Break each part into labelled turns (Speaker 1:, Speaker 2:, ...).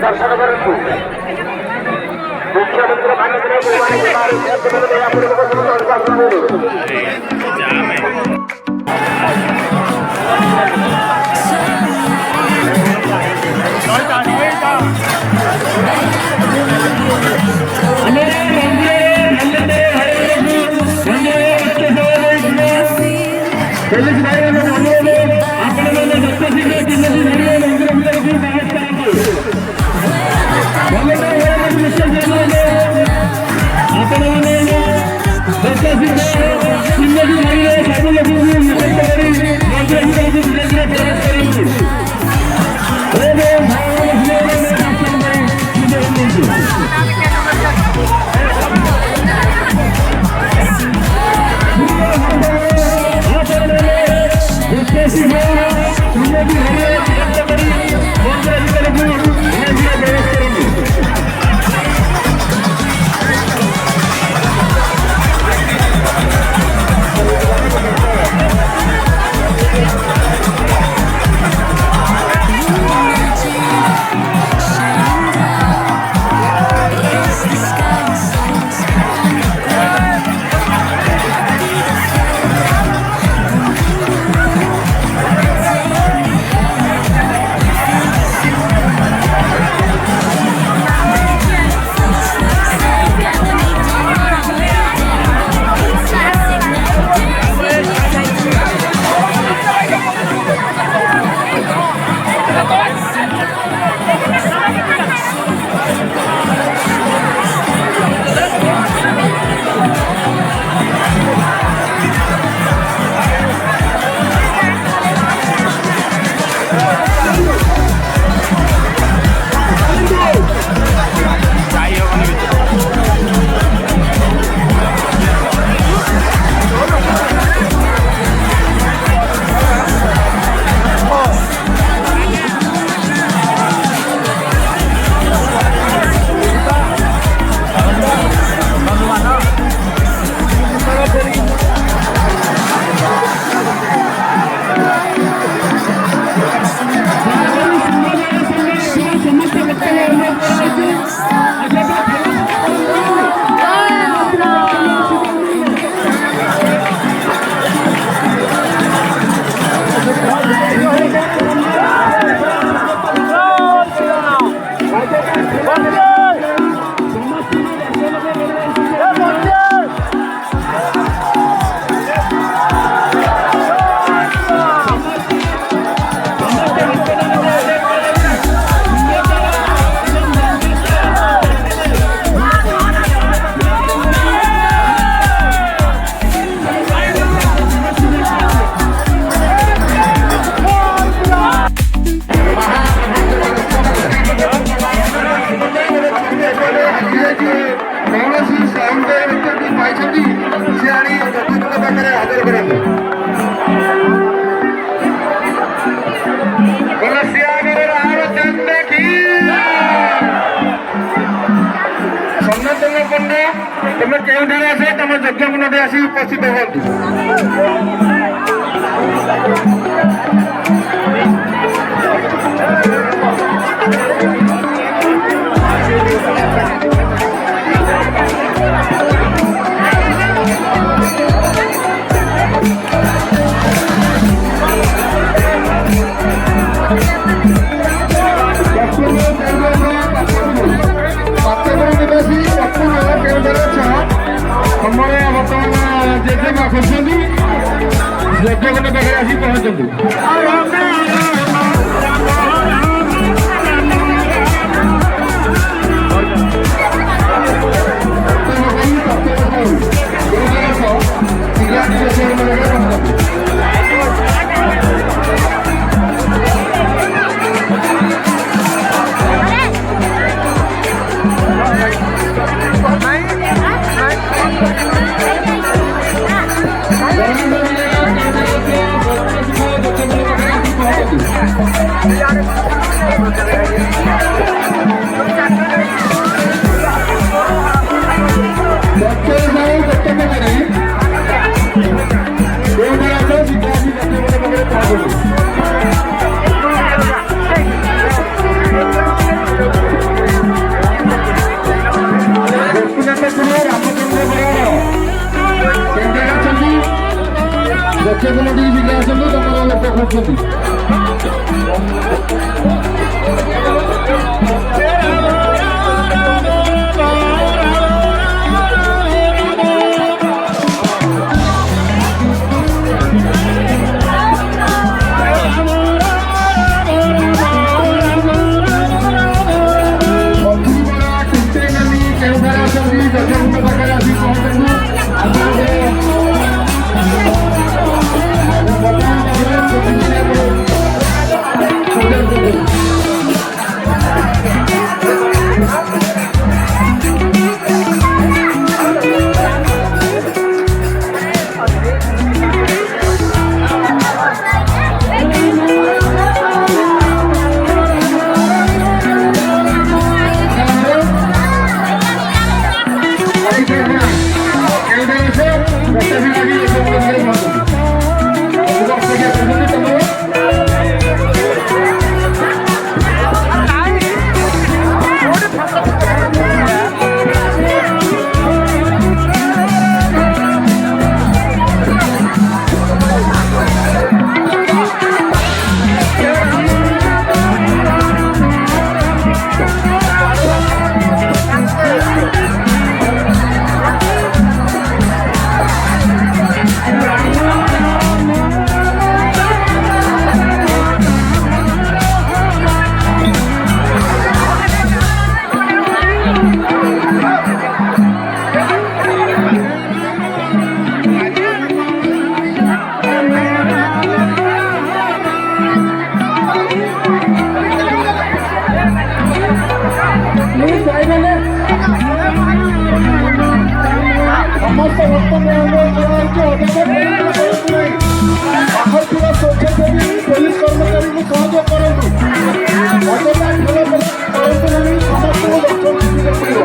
Speaker 1: दर्शन करूँ मुख्यमंत्री माननीय तुम्हें क्यों आसे तुम यज्ञ कुंडे आसी उपस्थित यज्ञ कुंड पाखे आसी पहुंचती ପହଞ୍ଚନ୍ତୁ। କେଉଁଠାରେ ଅଛନ୍ତି ଯଜ୍ଞକୁଣ୍ଡ ପାଖରେ ଆସି ପହଞ୍ଚନ୍ତୁ। ସମସ୍ତ ବାହାରୁଥିବା ସ୍ୱେଚ୍ଛାସେବୀ ପୋଲିସ କର୍ମଚାରୀଙ୍କୁ ସହଯୋଗ କରନ୍ତୁ। ଅଯଥା ଖେଳ କରନ୍ତୁ ନାହିଁ। ସମସ୍ତଙ୍କୁ ଦର୍ଶନ କରିବ।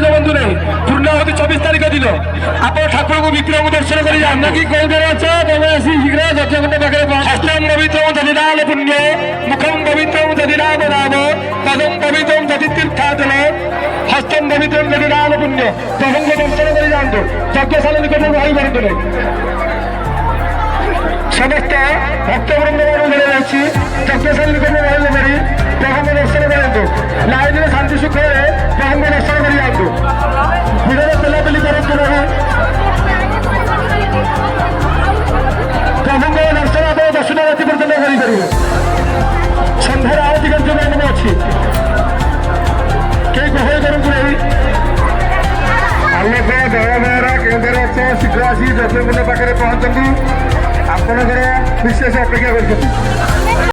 Speaker 1: କରନ୍ତୁ ନାହିଁ। ପୂର୍ଣ୍ଣାହୁତି 24 ତାରିଖ ଦିନ ଆପଣ ଠାକୁରଙ୍କୁ ବିକ୍ରମ ଦର୍ଶନ କରି ଯାଆନ୍ତୁ କି କୋଉଠାରେ ଅଛ ତମେ ଆସି ଶୀଘ୍ର ଯଜ୍ଞକୁଣ୍ଡ ପାଖରେ ହସ୍ତଂ ପବିତ୍ରଂ ଦଧିନାମ ପୁଣ୍ୟ ମୁଖଂ ପବିତ୍ରଂ ଦଧିନାମ ନାମ ପଦଂ ପବିତ୍ରଂ ଦଧି ତୀର୍ଥାଚଳ ହସ୍ତଂ ପବିତ୍ରଂ ଦଧିନାମ ପୁଣ୍ୟ ପ୍ରଭୁଙ୍କ ଦର୍ଶନ କରି ଯାଆନ୍ତୁ। ଯଜ୍ଞଶାଳା ନିକଟରେ ରହିପାରନ୍ତୁ ନାହିଁ। ସମସ୍ତ ଭକ୍ତବୃନ୍ଦମାନଙ୍କୁ ମିଳିଯାଉଛି ଯଜ୍ଞଶାଳା ନିକଟରେ ରହିଲେ କରି ପ୍ରଭୁଙ୍କ ଦର୍ଶନ କରନ୍ତୁ। ଲାଇନରେ ଶାନ୍ତି ସୁଖରେ ପ୍ରଭୁଙ୍କ ଦର୍ଶନ କରି ଯାଆନ୍ତୁ। ଭିଡ଼ରେ ପେଲାପେଲି କରନ୍ତୁ ନାହିଁ। ପ୍ରଭୁଙ୍କ ଦର୍ଶନ ଆପଣ 10ଟା ରାତି ପର୍ଯ୍ୟନ୍ତ କରିପାରିବେ। ସନ୍ଧ୍ୟାରେ ଆଳତି କାର୍ଯ୍ୟକ୍ରମ ଅଛି। କେହି ଗହଳି କରନ୍ତୁ ନାହିଁ। ଆଲୋକ ଦଳମେହରା କେଉଁଠାରେ ଅଛ ଶୀଘ୍ର ଆସି ଯଜ୍ଞକୁଣ୍ଡ ପାଖରେ ପହଞ୍ଚନ୍ତୁ। ଆପଣଙ୍କର ବିଶେଷ ଅପେକ୍ଷା କରିଛନ୍ତି।